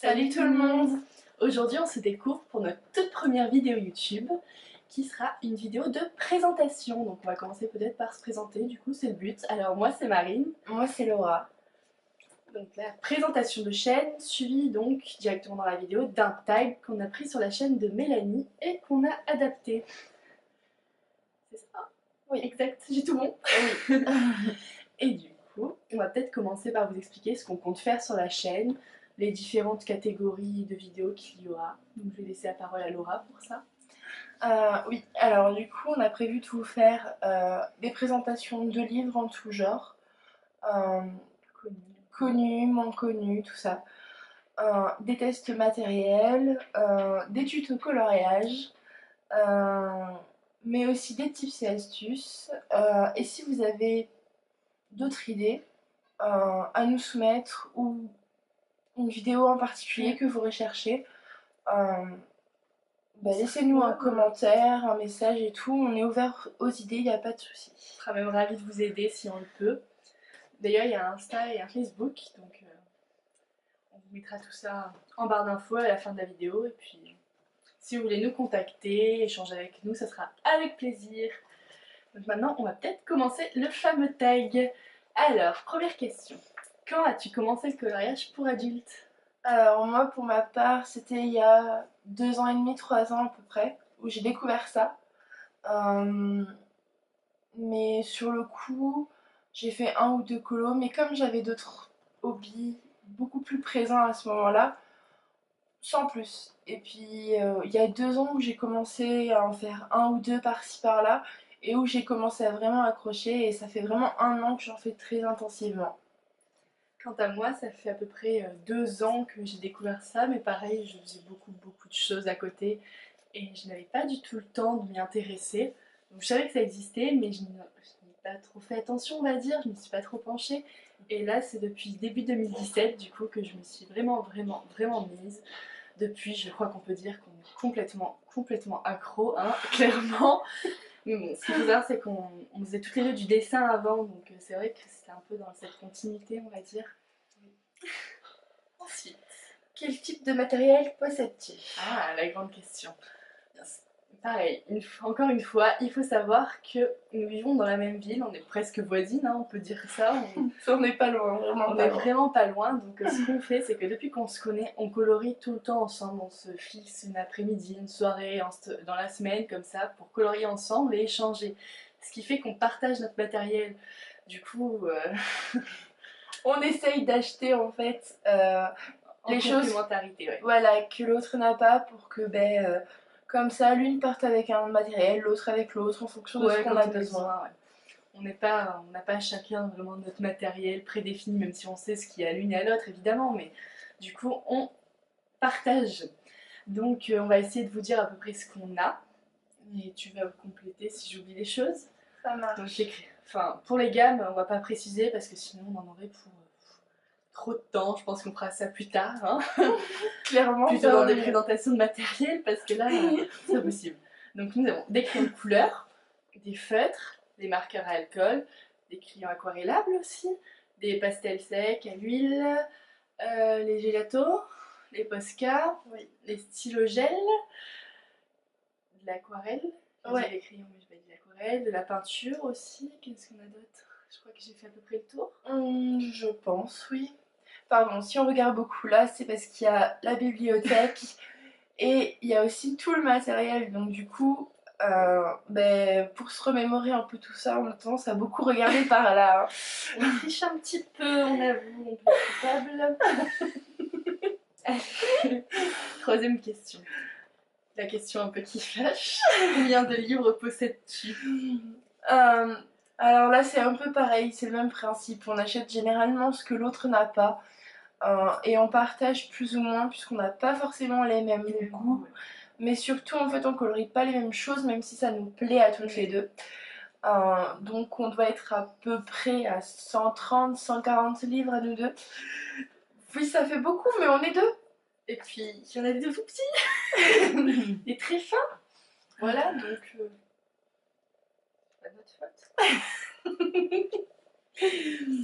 Salut tout le monde! Aujourd'hui on se découvre pour notre toute première vidéo YouTube qui sera une vidéo de présentation. Donc on va commencer peut-être par se présenter, du coup c'est le but. Alors moi c'est Marine. Moi c'est Laura. Donc la présentation de chaîne suivie donc directement dans la vidéo d'un tag qu'on a pris sur la chaîne de Mélanie et qu'on a adapté. C'est ça? Oui. Exact, j'ai tout bon. Oui. Et du coup, on va peut-être commencer par vous expliquer ce qu'on compte faire sur la chaîne, les différentes catégories de vidéos qu'il y aura. Donc je vais laisser la parole à Laura pour ça. Oui, alors du coup on a prévu de vous faire des présentations de livres en tout genre, connus, moins connus, tout ça. Des tests matériels, des tutos coloriage, mais aussi des tips et astuces. Et si vous avez d'autres idées à nous soumettre ou une vidéo en particulier que vous recherchez, laissez-nous un commentaire, un message et tout. On est ouvert aux idées, il n'y a pas de souci. On sera même ravis de vous aider si on le peut. D'ailleurs, il y a un Insta et un Facebook, donc on vous mettra tout ça en barre d'infos à la fin de la vidéo. Et puis, si vous voulez nous contacter, échanger avec nous, ça sera avec plaisir. Donc maintenant, on va peut-être commencer le fameux tag. Alors, première question. Quand as-tu commencé le coloriage pour adultes? Alors moi pour ma part c'était il y a 2 ans et demi, 3 ans à peu près où j'ai découvert ça. Mais sur le coup j'ai fait un ou deux colos, mais comme j'avais d'autres hobbies beaucoup plus présents à ce moment-là, sans plus. Et puis il y a 2 ans où j'ai commencé à en faire un ou deux par-ci par-là et où j'ai commencé à vraiment accrocher, et ça fait vraiment 1 an que j'en fais très intensivement. Quant à moi, ça fait à peu près 2 ans que j'ai découvert ça, mais pareil, je faisais beaucoup de choses à côté et je n'avais pas du tout le temps de m'y intéresser. Donc je savais que ça existait, mais je n'ai pas trop fait attention, on va dire, je ne me suis pas trop penchée. Et là, c'est depuis début 2017, du coup, que je me suis vraiment mise. Depuis, je crois qu'on peut dire qu'on est complètement accro, hein, clairement. Mais bon, ce qu'il faut savoir, c'est qu'on faisait toutes les deux du dessin avant, donc c'est vrai que c'était un peu dans cette continuité, on va dire. Ensuite, Quel type de matériel possède-t-il? ah, la grande question. Pareil, encore une fois, il faut savoir que nous vivons dans la même ville, on est presque voisines, hein, on peut dire ça. On n'est pas loin, vraiment On pas est loin. vraiment pas loin, donc ce qu'on fait, c'est que depuis qu'on se connaît, on colorie tout le temps ensemble. On se fixe une après-midi, une soirée dans la semaine, comme ça, pour colorier ensemble et échanger. Ce qui fait qu'on partage notre matériel. Du coup, On essaye d'acheter en fait en les choses, complémentarité, ouais. voilà, que l'autre n'a pas, pour que comme ça l'une parte avec un matériel, l'autre avec l'autre en fonction de ce Ouais, qu'on quand a on a besoin. besoin, ouais. On n'a pas chacun vraiment notre matériel prédéfini, même si on sait ce qu'il y a à l'une et à l'autre, évidemment, mais du coup, on partage. Donc, on va essayer de vous dire à peu près ce qu'on a, et tu vas compléter si j'oublie des choses. Ça marche. Donc, j'écris. Enfin, pour les gammes, on va pas préciser parce que sinon on en aurait pour trop de temps. Je pense qu'on fera ça plus tard, hein. Clairement, Plutôt dans des présentations de matériel parce que là, c'est pas possible. Donc, nous avons des crayons de couleur, des feutres, des marqueurs à alcool, des crayons aquarellables aussi, des pastels secs à l'huile, les gélatos, les Posca, oui, les stylos gel, de l'aquarelle, ouais. les crayons, mais je vais dire l'aquarelle, de la peinture aussi. Qu'est-ce qu'on a d'autre? Je crois que j'ai fait à peu près le tour. Je pense, oui. Pardon, si on regarde beaucoup là, c'est parce qu'il y a la bibliothèque et il y a aussi tout le matériel. Donc du coup, pour se remémorer un peu tout ça, on a tendance à beaucoup regarder par là. On triche un petit peu, on avoue, on peut être coupable. Troisième question. La question un peu qui fâche. Combien de livres possèdes-tu? Alors là, c'est un peu pareil, c'est le même principe. On achète généralement ce que l'autre n'a pas. Et on partage plus ou moins, puisqu'on n'a pas forcément les mêmes goûts. Mais surtout, en fait, on colorie pas les mêmes choses, même si ça nous plaît à toutes les deux. Donc on doit être à peu près à 130, 140 livres à nous deux. Oui, ça fait beaucoup, mais on est deux. Et puis, il y en a des tout petits. Des très fins. Voilà, donc... c'est pas notre faute.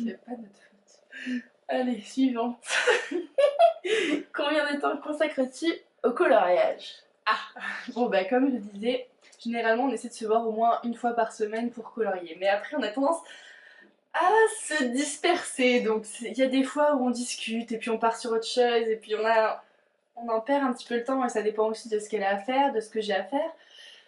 C'est pas notre faute. Allez, suivante. Combien de de temps consacres-tu au coloriage? Bon bah comme je disais, généralement on essaie de se voir au moins une fois par semaine pour colorier. Mais après on a tendance à se disperser. Donc il y a des fois où on discute et puis on part sur autre chose et puis on en perd un petit peu le temps et ça dépend aussi de ce qu'elle a à faire, de ce que j'ai à faire,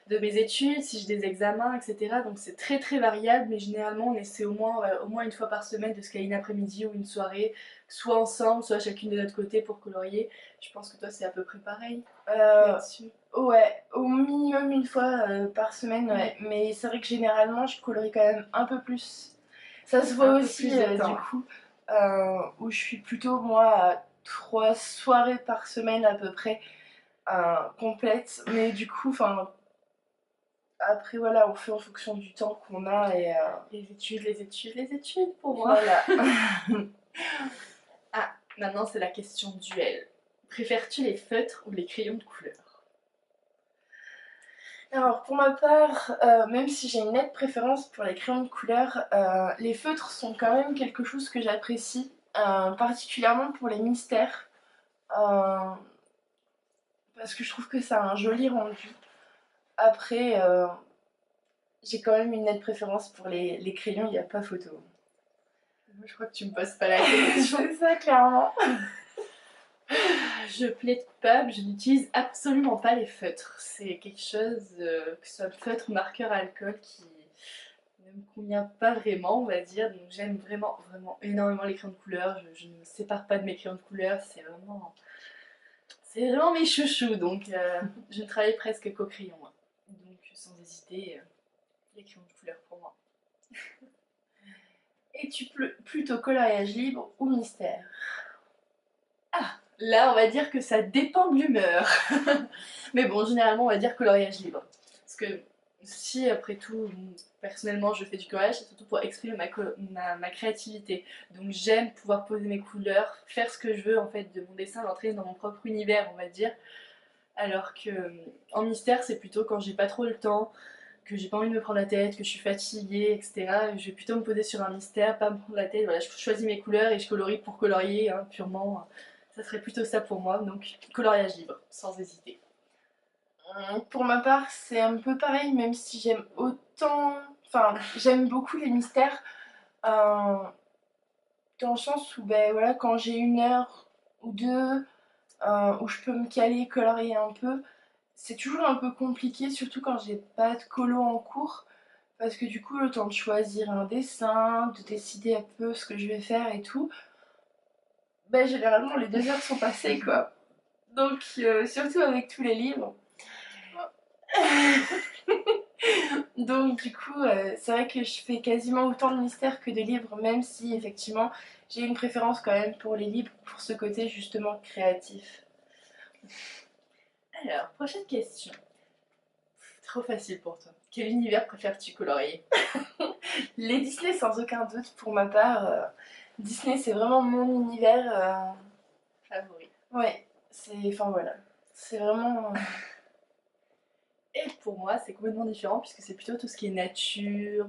de mes études, si j'ai des examens, etc. Donc c'est très très variable, mais généralement on essaie au moins une fois par semaine de se caler une après-midi ou une soirée, soit ensemble, soit chacune de notre côté pour colorier. Je pense que toi c'est à peu près pareil là-dessus. Ouais, au minimum une fois par semaine, ouais. Mais c'est vrai que généralement je colorie quand même un peu plus. Ça se voit Un peu aussi plus de temps. du coup, où je suis plutôt moi à 3 soirées par semaine à peu près complètes. Mais du coup, enfin, après voilà, on fait en fonction du temps qu'on a et Les études, les études, les études pour moi. voilà. Ah, maintenant c'est la question duel. Préfères-tu les feutres ou les crayons de couleur? Alors pour ma part, même si j'ai une nette préférence pour les crayons de couleur, les feutres sont quand même quelque chose que j'apprécie, particulièrement pour les mystères, parce que je trouve que ça a un joli rendu. Après, j'ai quand même une nette préférence pour les crayons, il n'y a pas photo. Moi, je crois que tu me poses pas la question. C'est ça, clairement. Je plaide coupable, je n'utilise absolument pas les feutres. C'est quelque chose, que ce soit feutre, marqueur, alcool, qui ne me convient pas vraiment, on va dire. Donc j'aime vraiment, vraiment énormément les crayons de couleur. Je ne me sépare pas de mes crayons de couleur. C'est vraiment mes chouchous. Donc je ne travaille presque qu'au crayon. Hein. Donc sans hésiter, les crayons de couleur pour moi. Es-tu plutôt coloriage libre ou mystère? Là, on va dire que ça dépend de l'humeur. Mais bon, généralement, on va dire coloriage libre. Parce que si, après tout, personnellement, je fais du coloriage, c'est surtout pour exprimer ma créativité. Donc j'aime pouvoir poser mes couleurs, faire ce que je veux, en fait, de mon dessin, l'entraîner dans mon propre univers, on va dire. Alors que en mystère, c'est plutôt quand j'ai pas trop le temps, que j'ai pas envie de me prendre la tête, que je suis fatiguée, etc. Je vais plutôt me poser sur un mystère, pas me prendre la tête. Voilà, je choisis mes couleurs et je colorie pour colorier, hein, purement. Ça serait plutôt ça pour moi, donc coloriage libre, sans hésiter. Pour ma part, c'est un peu pareil, même si j'aime autant. Enfin, j'aime beaucoup les mystères, euh, dans le sens où, ben voilà, quand j'ai une heure ou deux où je peux me caler, colorier un peu, c'est toujours un peu compliqué, surtout quand j'ai pas de colo en cours, parce que du coup, le temps de choisir un dessin, de décider un peu ce que je vais faire et tout, ben généralement les 2 heures sont passées quoi. Donc, surtout avec tous les livres. Donc du coup, c'est vrai que je fais quasiment autant de mystères que de livres, même si effectivement j'ai une préférence quand même pour les livres, pour ce côté justement créatif. Alors, prochaine question. Trop facile pour toi. Quel univers préfères-tu colorier? Les Disney sans aucun doute, pour ma part, Disney c'est vraiment mon univers. Favori. Ouais, c'est. Enfin voilà. C'est vraiment. Et pour moi, c'est complètement différent puisque c'est plutôt tout ce qui est nature,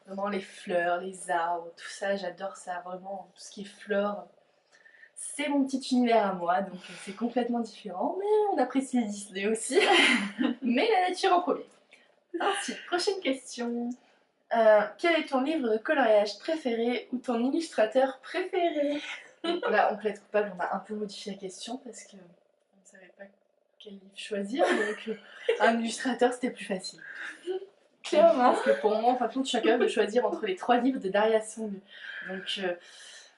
vraiment les fleurs, les arbres, tout ça, j'adore ça, vraiment tout ce qui est flore. C'est mon petit univers à moi, donc c'est complètement différent, mais on apprécie les Disney aussi. Mais la nature en premier. Ensuite, prochaine question. Quel est ton livre de coloriage préféré ou ton illustrateur préféré? Là, on plaide coupable, on a un peu modifié la question parce que on ne savait pas quel livre choisir, donc un illustrateur c'était plus facile. Clairement. Parce que pour moi, en fin de compte, je suis capable de choisir entre les 3 livres de Daria Song. Donc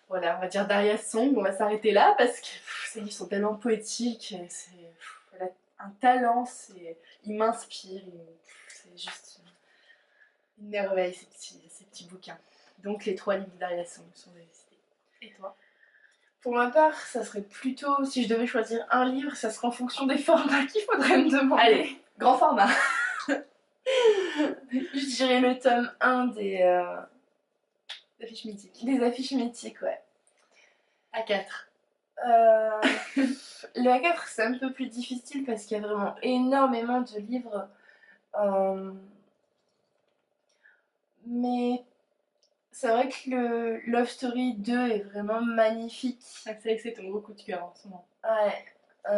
voilà, on va dire Daria Song, on va s'arrêter là parce que ces livres sont tellement poétiques, elle a un talent, il m'inspire, c'est juste une merveille ces petits bouquins. Donc les 3 livres de Daria Song sont décidés. Et toi? Pour ma part, ça serait plutôt, si je devais choisir un livre, ça serait en fonction des formats qu'il faudrait me demander. Allez, grand format. Je dirais le tome 1 Affiche mythique. des affiches mythiques, ouais. A4. Le A4, c'est un peu plus difficile parce qu'il y a vraiment énormément de livres. Mais c'est vrai que le Love Story 2 est vraiment magnifique. C'est vrai que c'est ton gros coup de cœur en ce moment. Ouais.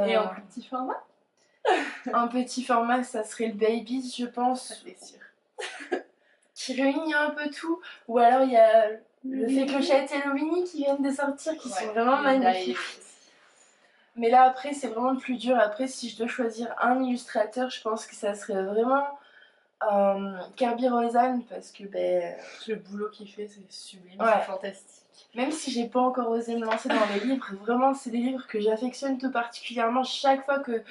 Et en plus petit format? Un petit format, ça serait le Babies, je Ça pense, c'est sûr. qui réunit un peu tout. Ou alors il y a le fait Clochette et le Winnie qui viennent de sortir, qui sont vraiment magnifiques. Mais là après c'est vraiment le plus dur. Après si je dois choisir un illustrateur, je pense que ça serait vraiment Kirby Roseanne parce que le boulot qu'il fait c'est sublime, ouais. c'est fantastique. Même si j'ai pas encore osé me lancer dans les livres, vraiment c'est des livres que j'affectionne tout particulièrement. Chaque fois que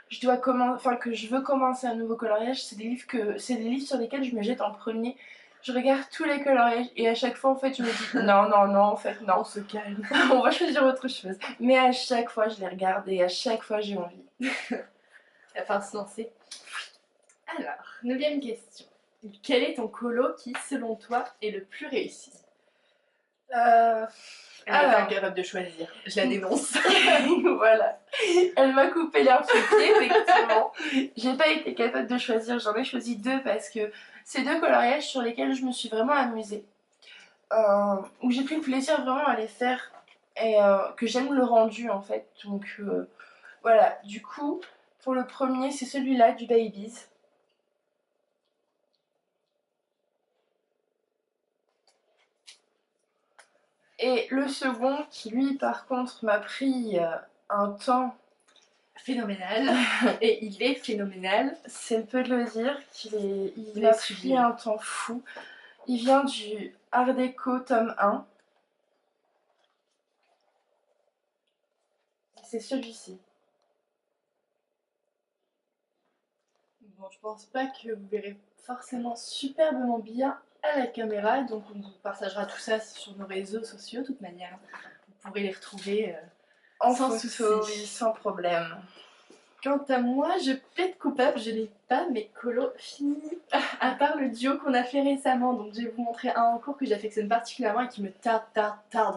je veux commencer un nouveau coloriage, c'est des livres sur lesquels je me jette en premier. Je regarde tous les coloriages et à chaque fois en fait je me dis non en fait non. On se calme. On va choisir autre chose. Mais à chaque fois je les regarde et à chaque fois j'ai envie. Il va falloir se lancer. Alors, 9e question. Quel est ton colo qui, selon toi, est le plus réussi? Elle n'est pas incapable de choisir, je la dénonce. Voilà, elle m'a coupé l'herbe sous le pied, effectivement. J'ai pas été capable de choisir, j'en ai choisi 2 parce que c'est 2 coloriages sur lesquels je me suis vraiment amusée. Où j'ai pris le plaisir vraiment à les faire et que j'aime le rendu en fait. Donc voilà, du coup, pour le premier, c'est celui-là du Babies. Et le second, qui lui par contre m'a pris un temps phénoménal, et il est phénoménal, c'est le peu de le dire, il m'a pris un temps fou. Il vient du Art Déco tome 1. C'est celui-ci. Bon, je pense pas que vous verrez forcément superbement bien à la caméra, donc on vous partagera tout ça sur nos réseaux sociaux, de toute manière. Vous pourrez les retrouver en sans photo, souci. oui, sans problème. Quant à moi, je plaide coupable, je n'ai pas mes colos finis, à part le duo qu'on a fait récemment. Donc je vais vous montrer un en cours que j'affectionne particulièrement et qui me tarde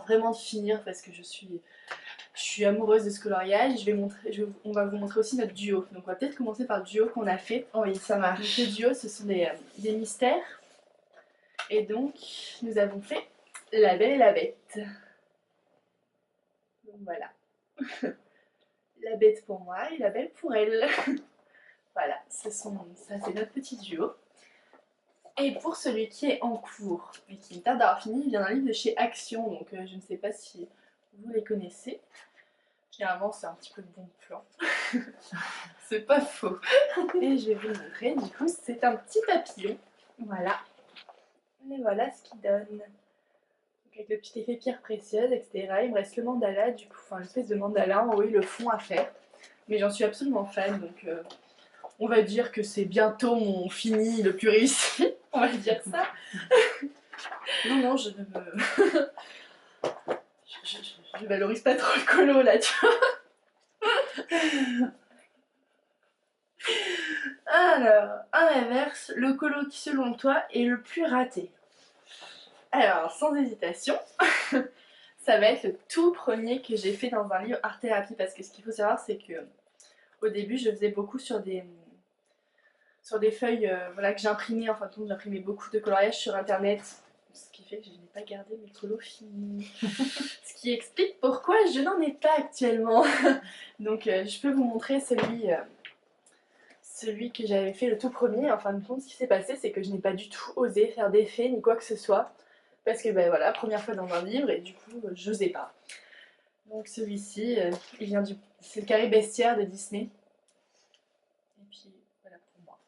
vraiment de finir parce que je suis amoureuse de ce coloriage. On va vous montrer aussi notre duo. Donc on va peut-être commencer par le duo qu'on a fait. Oui, ça marche. Donc, ce duo, ce sont des mystères. Et donc, nous avons fait La Belle et la Bête. Donc voilà. La bête pour moi et la belle pour elle. Voilà, ça c'est notre petit duo. Et pour celui qui est en cours, mais qui me tarde d'avoir fini, il vient d'un livre de chez Action, donc je ne sais pas si vous les connaissez. Généralement, c'est un petit peu de bon plan. C'est pas faux. Et je vais vous le montrer, du coup, c'est un petit papillon. Voilà. Et voilà ce qu'il donne. Donc, avec le petit effet pierre précieuse, etc. Il me reste le mandala, du coup, enfin l'espèce de mandala en haut et le fond à faire. Mais j'en suis absolument fan, donc on va dire que c'est bientôt mon fini le plus réussi. On va dire ça. Non, je ne me... je valorise pas trop le colo là, tu vois. Alors, à l'inverse, le colo qui selon toi est le plus raté? Alors, sans hésitation, ça va être le tout premier que j'ai fait dans un livre art thérapie, parce que ce qu'il faut savoir, c'est que au début, je faisais beaucoup sur des feuilles voilà, que j'imprimais. En fin de compte, j'imprimais beaucoup de coloriage sur internet, ce qui fait que je n'ai pas gardé mes colos finis. Ce qui explique pourquoi je n'en ai pas actuellement. Donc je peux vous montrer celui que j'avais fait le tout premier. En fin de compte, ce qui s'est passé, c'est que je n'ai pas du tout osé faire d'effet ni quoi que ce soit. Parce que ben voilà, première fois dans un livre et du coup, je n'osais pas. Donc celui-ci, il vient c'est le carré bestiaire de Disney. Et puis voilà pour moi.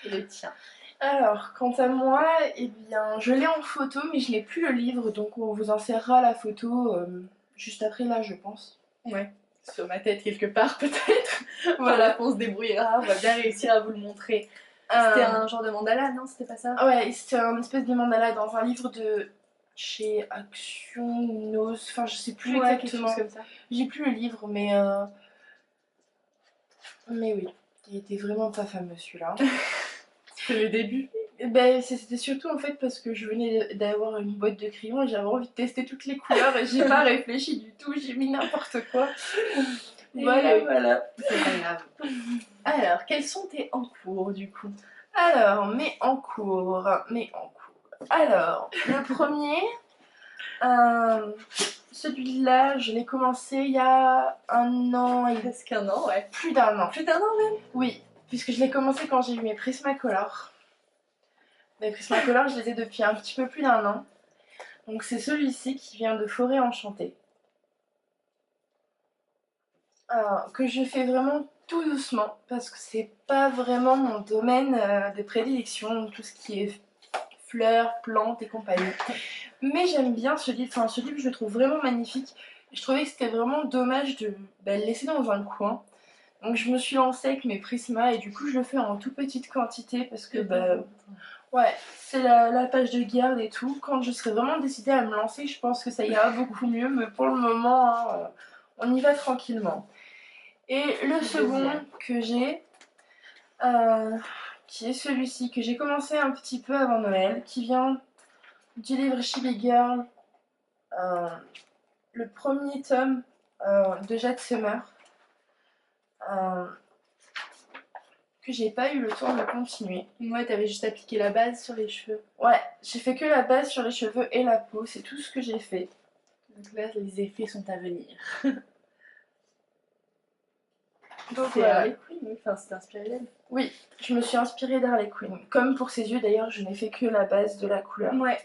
Et le tien. Alors, quant à moi, eh bien, je l'ai en photo, mais je n'ai plus le livre, donc on vous insérera la photo juste après là, je pense. Ouais, sur ma tête quelque part peut-être. Voilà, on se débrouillera, on va bien réussir à vous le montrer. C'était un genre de mandala, non? C'était pas ça? Ouais, c'était un espèce de mandala dans un livre de chez Action ou Nose, enfin je sais plus exactement. Quelque chose comme ça. J'ai plus le livre, mais oui, il était vraiment pas fameux celui-là. C'était le début. Ben, c'était surtout en fait parce que je venais d'avoir une boîte de crayons et j'avais envie de tester toutes les couleurs et j'ai pas réfléchi du tout, j'ai mis n'importe quoi. Voilà. C'est pas grave. Alors, quels sont tes en cours du coup? Alors, mes en cours. Alors, le premier, Celui-là, je l'ai commencé il y a 1 an et Presque un an, ouais. plus d'1 an. Plus d'un an même. Oui, puisque je l'ai commencé quand j'ai eu mes Prismacolor. Mes Prismacolor, je les ai depuis un petit peu plus d'1 an. Donc c'est celui-ci qui vient de Forêt Enchantée. Que je fais vraiment tout doucement parce que c'est pas vraiment mon domaine de prédilection, tout ce qui est fleurs, plantes et compagnie. Mais j'aime bien ce livre, enfin ce livre je le trouve vraiment magnifique. Je trouvais que c'était vraiment dommage de le laisser dans un coin. Donc je me suis lancée avec mes Prisma et du coup je le fais en toute petite quantité parce que ouais, c'est la page de garde et tout. Quand je serai vraiment décidée à me lancer, je pense que ça ira beaucoup mieux, mais pour le moment, hein, on y va tranquillement. Et le second que j'ai, qui est celui-ci, que j'ai commencé un petit peu avant Noël, qui vient du livre Chibi Girl, le premier tome de Jade Summer, que j'ai pas eu le temps de continuer. Ouais, t'avais juste appliqué la base sur les cheveux. Ouais, j'ai fait que la base sur les cheveux et la peau, c'est tout ce que j'ai fait. Donc là, les effets sont à venir. Donc c'est voilà. Harley Quinn, oui, enfin c'est inspiré d'elle. Oui, je me suis inspirée d'Harley Quinn. Comme pour ses yeux d'ailleurs, je n'ai fait que la base de la couleur. Ouais.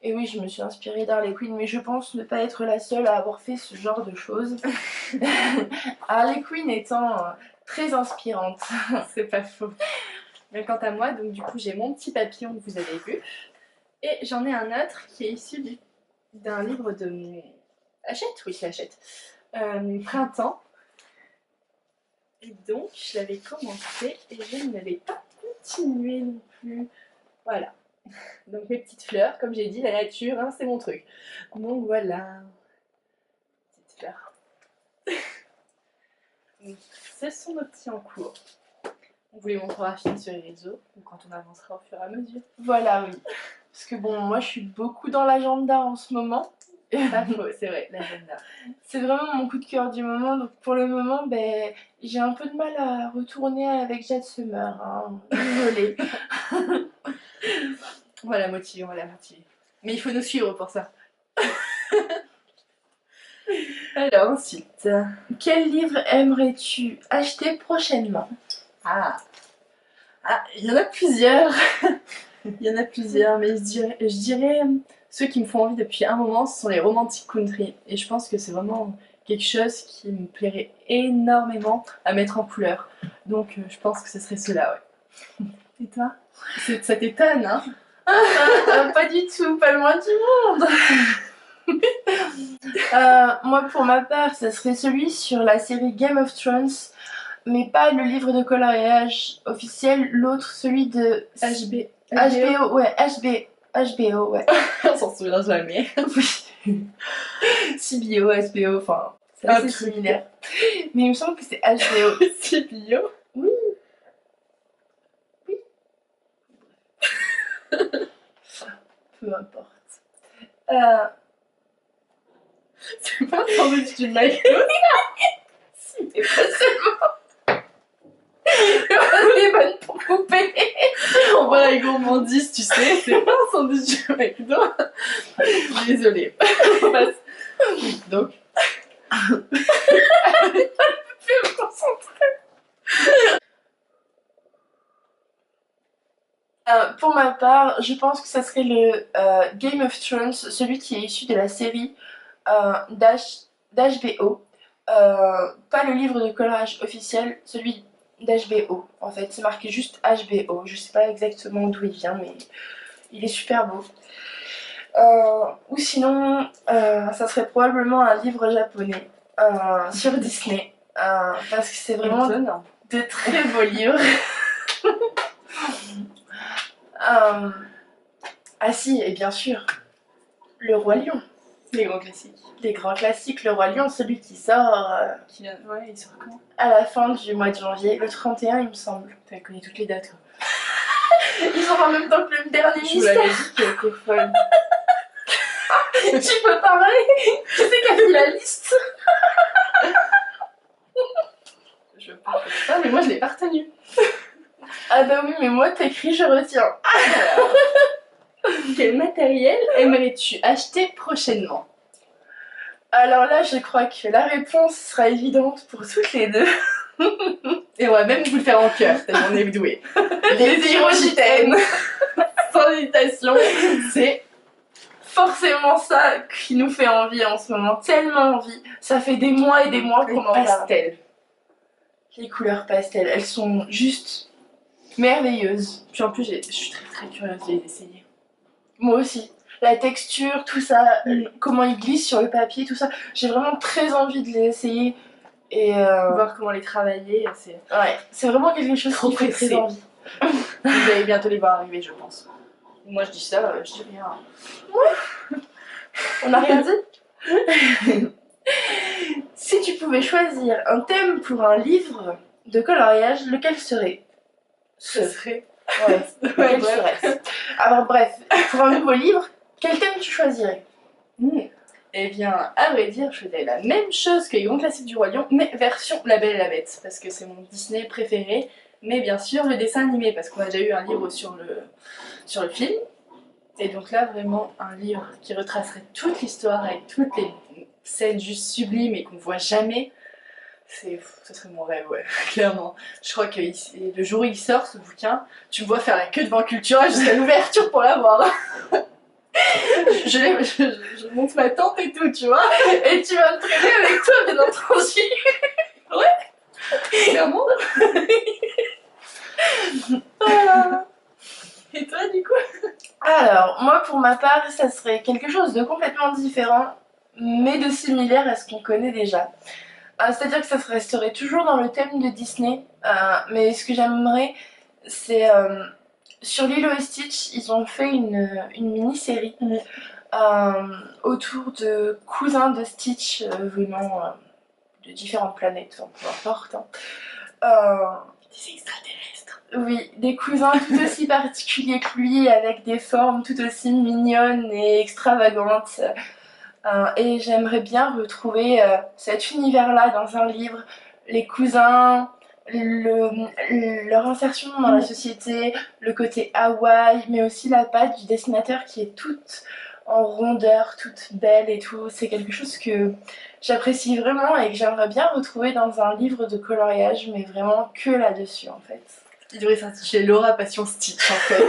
Et oui, je me suis inspirée d'Harley Quinn, mais je pense ne pas être la seule à avoir fait ce genre de choses. Harley Quinn étant très inspirante. C'est pas faux. Mais quant à moi, donc du coup j'ai mon petit papillon que vous avez vu. Et j'en ai un autre qui est issu d'un livre de Hachette, oui c'est Hachette. Printemps. Et donc je l'avais commencé et je ne l'avais pas continué non plus. Voilà. Donc mes petites fleurs, comme j'ai dit, la nature, hein, c'est mon truc. Donc voilà. Petites fleurs. Donc, ce sont nos petits en cours. On vous les montrera fini sur les réseaux, ou quand on avancera au fur et à mesure. Voilà, oui. Parce que bon, moi je suis beaucoup dans l'agenda en ce moment. Pas faux, c'est vrai, l'agenda. C'est vraiment mon coup de cœur du moment. Donc pour le moment, j'ai un peu de mal à retourner avec Jade Summer. Hein. Désolée. On va la motiver, on va la motiver. Mais il faut nous suivre pour ça. Alors ensuite, Quel livre aimerais-tu acheter prochainement? Il y en a plusieurs. Il y en a plusieurs, mais je dirais ceux qui me font envie depuis un moment, ce sont les romantic country. Et je pense que c'est vraiment quelque chose qui me plairait énormément à mettre en couleur. Donc je pense que ce serait ceux-là, ouais. Et toi? Ça t'étonne, hein? Pas du tout, pas loin du monde. Moi pour ma part, ça serait celui sur la série Game of Thrones. Mais pas le livre de coloriage officiel, l'autre, celui de HBO, ouais, HBO, ouais. On s'en souvient jamais. Oui. CBO, HBO, enfin, c'est assez similaire. Mais il me semble que c'est HBO. CBO? Oui. Oui. Peu importe. C'est pas un sandwich du McDo? Si, mais pas seulement. C'est bonne pour couper. On voit la gourmandise, tu sais, c'est pas un sandwich du McDo. Désolée. On passe. Donc. Je vais me concentrer. Pour ma part, je pense que ça serait le Game of Thrones, celui qui est issu de la série d'HBO. Pas le livre de coloriage officiel, celui d'HBO. En fait, c'est marqué juste HBO. Je sais pas exactement d'où il vient, mais il est super beau. Ou sinon, ça serait probablement un livre japonais sur Disney. Parce que c'est vraiment de très beaux livres. Ah si, et bien sûr, Le Roi Lion. Les grands classiques. Les grands classiques, Le Roi Lion, celui qui sort Ouais, il sort quand? à la fin du mois de janvier, le 31 il me semble. T'as connu toutes les dates, quoi. Ils sont en même temps que le dernier Je vous l'avais dit qu'elle était folle. Tu peux parler. Tu sais qu'elle fait la liste. Je parle pas, mais moi je l'ai pas retenu. Ah bah oui, mais moi t'écris, je retiens. Quel matériel aimerais-tu acheter prochainement? Alors là, je crois que la réponse sera évidente pour toutes les deux. Et on va même vous le faire en cœur, tellement on est doués. Les Hirogiten. Sans hésitation, c'est Forcément ça qui nous fait envie en ce moment, tellement envie. Ça fait des mois et des mois qu'on en parle. pastel. Les couleurs pastel, elles sont juste merveilleuses. Puis en plus, je suis très très curieuse de les essayer. Moi aussi. La texture, tout ça, comment ils glissent sur le papier, tout ça. J'ai vraiment très envie de les essayer. Et voir comment les travailler, c'est vraiment quelque chose trop qui fait pressé. très envie. Vous allez bientôt les voir arriver, je pense. Moi je dis ça, je dis rien. On n'a rien dit. Si tu pouvais choisir un thème pour un livre de coloriage, lequel serait Ce serait. Ouais, lequel serait-ce? Alors bref, pour un nouveau livre, quel thème tu choisirais? Eh bien, à vrai dire, je faisais la même chose que les grands classiques du Roi Lion, mais version La Belle et la Bête, parce que c'est mon Disney préféré, mais bien sûr le dessin animé, parce qu'on a déjà eu un livre sur le film. Et donc là, vraiment, un livre qui retracerait toute l'histoire avec toutes les scènes juste sublimes et qu'on voit jamais. Ça serait mon rêve, ouais, clairement. Je crois que le jour où il sort, ce bouquin, tu me vois faire la queue devant Cultura jusqu'à l'ouverture pour l'avoir. Je monte ma tante et tout, tu vois. Et tu vas me traîner avec toi, bien entendu. Ouais, clairement. Et toi, du coup? Alors, moi, pour ma part, ça serait quelque chose de complètement différent, mais de similaire à ce qu'on connaît déjà. C'est-à-dire que ça resterait toujours dans le thème de Disney, mais ce que j'aimerais, c'est... sur Lilo et Stitch, ils ont fait une mini-série autour de cousins de Stitch venant de différentes planètes, enfin, peu importe. Des extraterrestres. Oui, des cousins tout aussi particuliers que lui, avec des formes tout aussi mignonnes et extravagantes. Et j'aimerais bien retrouver cet univers-là dans un livre, les cousins, leur insertion dans la société, le côté Hawaï, mais aussi la patte du dessinateur qui est toute en rondeur, toute belle et tout. C'est quelque chose que j'apprécie vraiment et que j'aimerais bien retrouver dans un livre de coloriage, mais vraiment que là-dessus en fait. Il devrait s'intituler Laura Passion Stitch en fait.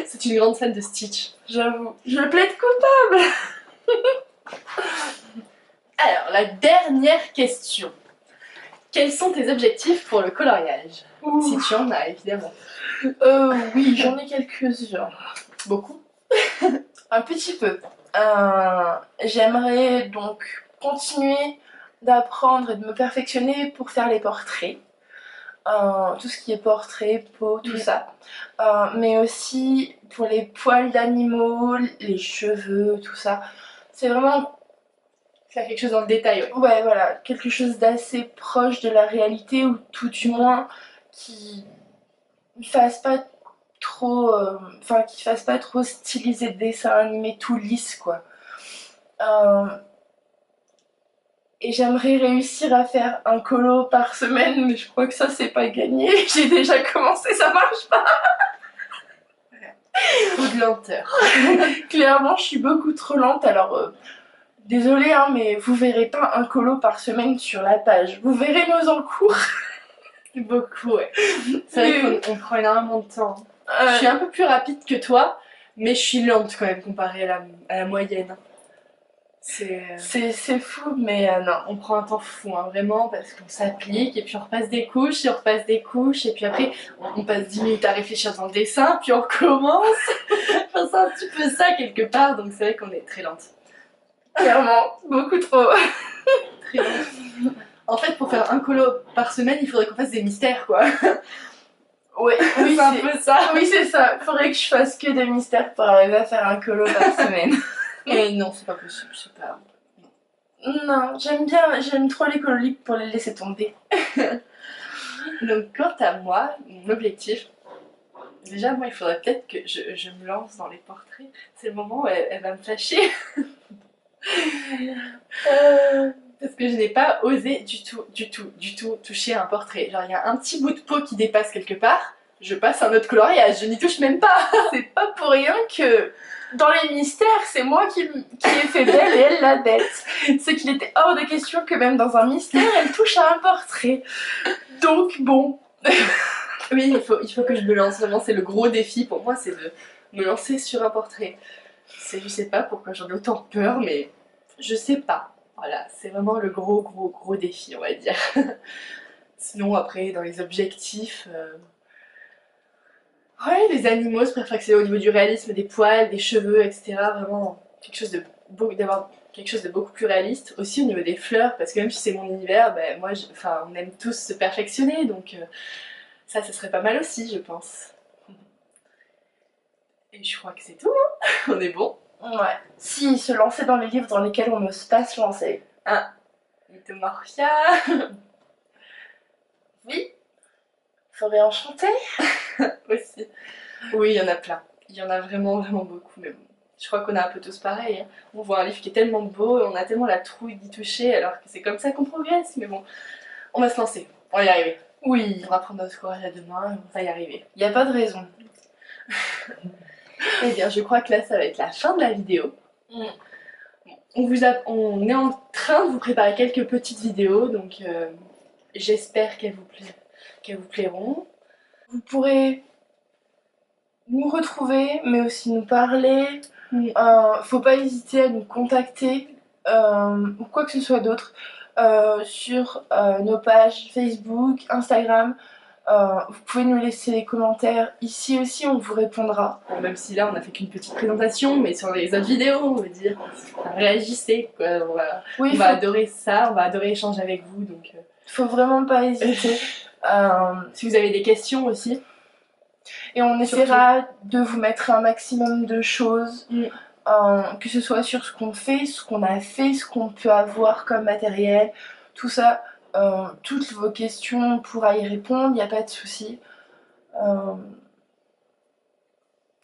C'est une grande fan de Stitch. J'avoue, je plaide coupable. Alors, la dernière question. Quels sont tes objectifs pour le coloriage? Si tu en as, évidemment. Oui, j'en ai quelques-uns. Beaucoup? Un petit peu. J'aimerais donc continuer d'apprendre et de me perfectionner pour faire les portraits. Tout ce qui est portrait, peau, tout ça. Mais aussi pour les poils d'animaux, les cheveux, tout ça. C'est vraiment faire quelque chose dans le détail. Ouais, voilà, quelque chose d'assez proche de la réalité ou tout du moins qui fasse pas trop, qui fasse pas trop stylisé de dessin animé tout lisse quoi. Et j'aimerais réussir à faire un colo par semaine, mais je crois que ça c'est pas gagné. J'ai déjà commencé, ça marche pas. Trop de lenteur. Clairement, je suis beaucoup trop lente, alors désolée, hein, mais vous verrez pas un colo par semaine sur la page. Vous verrez nos encours. Beaucoup, ouais. C'est vrai qu'on prend énormément de temps. Je suis un peu plus rapide que toi, mais je suis lente quand même comparée à la moyenne. C'est fou, mais non. On prend un temps fou, hein, vraiment, parce qu'on s'applique, et puis on repasse des couches, et on repasse des couches, et puis après, on passe 10 minutes à réfléchir dans le dessin, puis on recommence. Enfin, c'est un petit peu ça, quelque part, donc c'est vrai qu'on est très lente. Clairement, beaucoup trop. Très lente. En fait, pour faire un colo par semaine, il faudrait qu'on fasse des mystères, quoi. Ouais, oui, c'est un peu ça. Oui, c'est ça. Faudrait que je fasse que des mystères pour arriver à faire un colo par semaine. Et non, c'est pas possible, c'est pas... Non, j'aime trop les cololis pour les laisser tomber. Donc, quant à moi, mon objectif, déjà, moi, il faudrait peut-être que je me lance dans les portraits. C'est le moment où elle va me fâcher. Parce que je n'ai pas osé du tout toucher un portrait. Genre, il y a un petit bout de peau qui dépasse quelque part, je passe un autre coloriage, je n'y touche même pas. C'est pas pour rien que dans les mystères, c'est moi qui ai fait belle et elle la bête. C'est qu'il était hors de question que même dans un mystère, elle touche à un portrait. Donc bon. Oui, il faut que je me lance, vraiment c'est le gros défi pour moi, c'est de me lancer sur un portrait. Je sais pas pourquoi j'en ai autant peur, mais je sais pas. Voilà, c'est vraiment le gros défi, on va dire. Sinon après, dans les objectifs... Ouais, les animaux, je préfère que c'est au niveau du réalisme, des poils, des cheveux, etc. Vraiment d'avoir quelque chose de beaucoup plus réaliste. Aussi au niveau des fleurs, parce que même si c'est mon univers, ben, moi, on aime tous se perfectionner, donc ça serait pas mal aussi, je pense. Et je crois que c'est tout, hein. On est bon. Ouais. Si, se lancer dans les livres dans lesquels on n'ose pas se lancer. Ah, Mythomorphia. Oui. Forêt enchantée. Aussi. Oui, il y en a plein. Il y en a vraiment beaucoup, mais bon. Je crois qu'on est un peu tous pareils. Hein. On voit un livre qui est tellement beau, et on a tellement la trouille d'y toucher, alors que c'est comme ça qu'on progresse. Mais bon, on va se lancer. On va y arriver. Oui. On va prendre notre courage à deux mains et on va y arriver. Il n'y a pas de raison. Eh bien, je crois que là, ça va être la fin de la vidéo. On est en train de vous préparer quelques petites vidéos, donc j'espère qu'elles vous plairont. Vous pourrez nous retrouver, mais aussi nous parler. Faut pas hésiter à nous contacter ou quoi que ce soit d'autre sur nos pages Facebook, Instagram. Vous pouvez nous laisser des commentaires ici aussi, on vous répondra. Bon, même si là on a fait qu'une petite présentation, mais sur les autres vidéos, on va dire, réagissez, quoi. On va adorer ça, on va adorer échanger avec vous, donc... Faut vraiment pas hésiter. Si vous avez des questions aussi. Et on essaiera de vous mettre un maximum de choses, que ce soit sur ce qu'on fait, ce qu'on a fait, ce qu'on peut avoir comme matériel, tout ça. Toutes vos questions, on pourra y répondre, il n'y a pas de souci.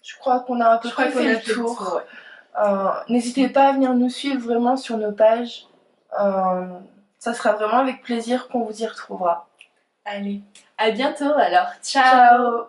Je crois qu'on a à peu près fait le tour. N'hésitez pas à venir nous suivre vraiment sur nos pages. Ça sera vraiment avec plaisir qu'on vous y retrouvera. Allez, à bientôt alors. Ciao.